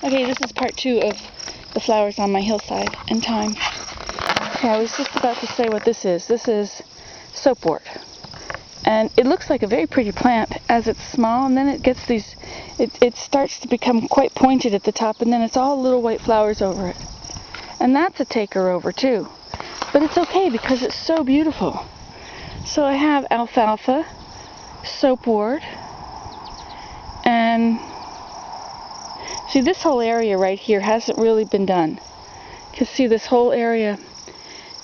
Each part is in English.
Okay, this is part 2 of the flowers on my hillside and thyme. Okay, I was just about to say what this is. This is soapwort. And it looks like a very pretty plant as it's small, and then it gets these, it starts to become quite pointed at the top, and then it's all little white flowers over it. And that's a taker over too. But it's okay because it's so beautiful. So I have alfalfa, soapwort, and see, this whole area right here hasn't really been done. Because see, this whole area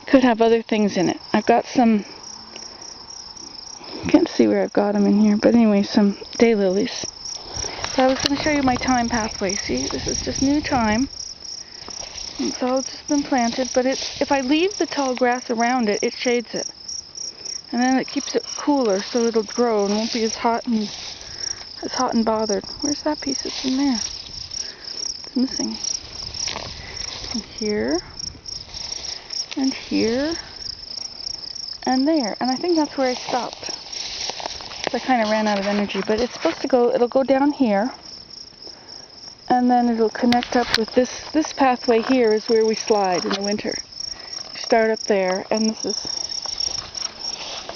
could have other things in it. I've got some, can't see where I've got them in here, but anyway, some daylilies. So I was going to show you my thyme pathway. See, this is just new thyme. It's all just been planted, but if I leave the tall grass around it, it shades it. And then it keeps it cooler so it'll grow and won't be as hot and bothered. Where's that piece that's in there? It's missing. And here, and here, and there. And I think that's where I stopped. I kind of ran out of energy, but it's supposed to go, it'll go down here, and then it'll connect up with this pathway here is where we slide in the winter. We start up there, and this is,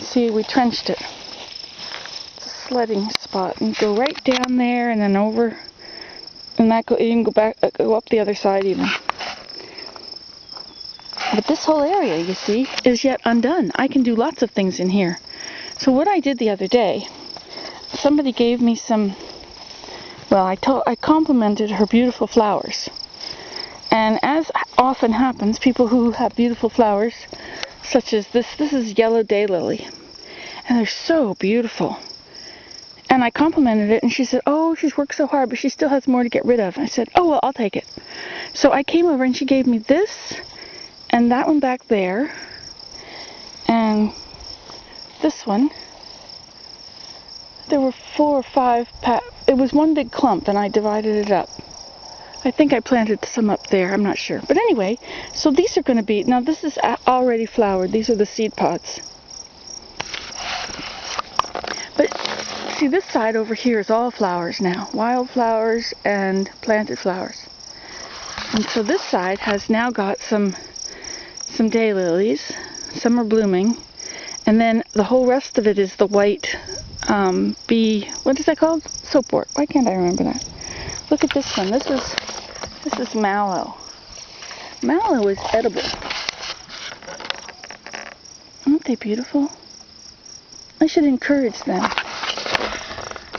see, we trenched it. It's a sledding spot, and go right down there, and then over, and that you can go back, go up the other side even. But this whole area, you see, is yet undone. I can do lots of things in here. So what I did the other day, somebody gave me some, well, I complimented her beautiful flowers. And as often happens, people who have beautiful flowers, such as this is yellow daylily. And they're so beautiful. And I complimented it, and she said, oh, she's worked so hard, but she still has more to get rid of. And I said, oh, well, I'll take it. So I came over, and she gave me this, and that one back there, and this one. There were 4 or 5 it was one big clump, and I divided it up. I think I planted some up there, I'm not sure. But anyway, so these are going to be, now this is already flowered. These are the seed pods. But see, this side over here is all flowers now. Wildflowers and planted flowers. And so this side has now got some daylilies. Some are blooming. And then the whole rest of it is the white what is that called? Soapwort. Why can't I remember that? Look at this one. This is mallow. Mallow is edible. Aren't they beautiful? I should encourage them.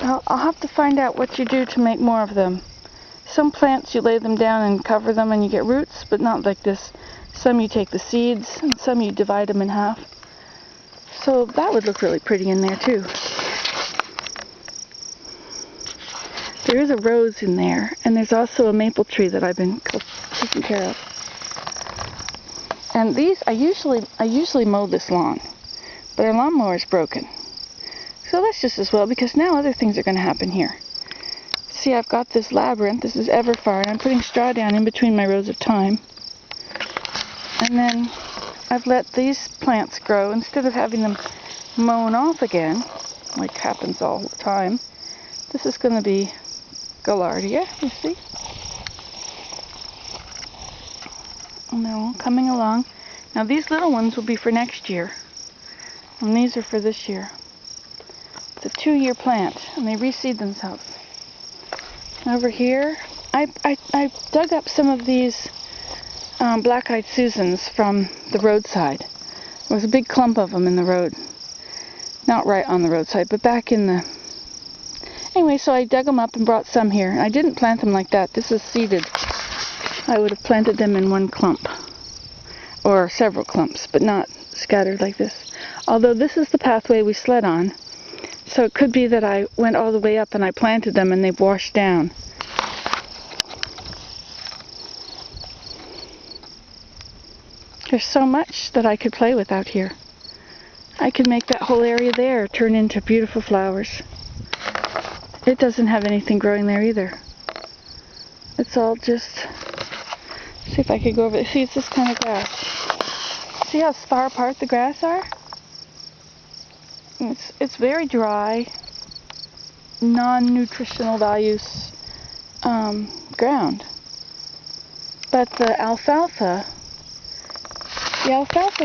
I'll have to find out what you do to make more of them. Some plants you lay them down and cover them and you get roots, but not like this. Some you take the seeds, and some you divide them in half. So that would look really pretty in there too. There is a rose in there, and there's also a maple tree that I've been taking care of. And these, I usually mow this lawn, but our lawnmower is broken. So that's just as well, because now other things are going to happen here. See, I've got this labyrinth. This is everfire, and I'm putting straw down in between my rows of thyme. And then I've let these plants grow instead of having them mown off again, like happens all the time. This is going to be Gaillardia, you see? And they're all coming along. Now these little ones will be for next year, and these are for this year. It's a 2-year plant, and they reseed themselves. Over here, I dug up some of these black-eyed Susans from the roadside. There was a big clump of them in the road. Not right on the roadside, but back in the... Anyway, so I dug them up and brought some here. I didn't plant them like that. This is seeded. I would have planted them in one clump. Or several clumps, but not scattered like this. Although this is the pathway we sled on. So it could be that I went all the way up and I planted them and they've washed down. There's so much that I could play with out here. I could make that whole area there turn into beautiful flowers. It doesn't have anything growing there either. It's all just, see if I could go over there. See, it's this kind of grass. See how far apart the grass are? It's very dry, non-nutritional values ground. But the alfalfa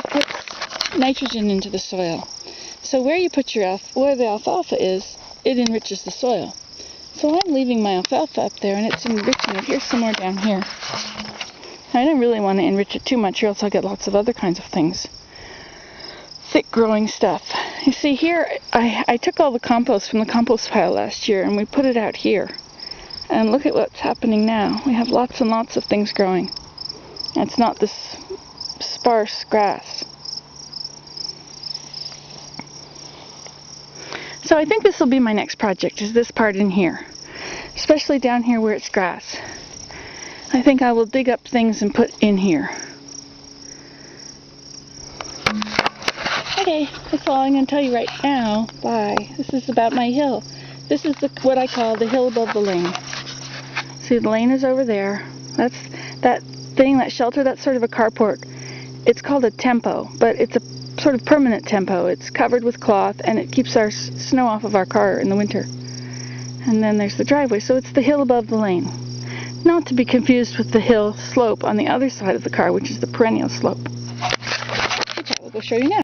puts nitrogen into the soil. So where you put where the alfalfa is, it enriches the soil. So I'm leaving my alfalfa up there, and it's enriching it. Here's some more down here. I don't really want to enrich it too much, or else I'll get lots of other kinds of things. Thick growing stuff. You see here, I took all the compost from the compost pile last year, and we put it out here. And look at what's happening now. We have lots and lots of things growing. And it's not this sparse grass. So I think this will be my next project, is this part in here. Especially down here where it's grass. I think I will dig up things and put in here. Okay, that's all I'm going to tell you right now. Bye. This is about my hill. This is what I call the hill above the lane. See, the lane is over there. That's that thing, that shelter, that's sort of a carport. It's called a tempo, but it's a sort of permanent tempo. It's covered with cloth, and it keeps our snow off of our car in the winter. And then there's the driveway, so it's the hill above the lane. Not to be confused with the hill slope on the other side of the car, which is the perennial slope. Which I will go show you now.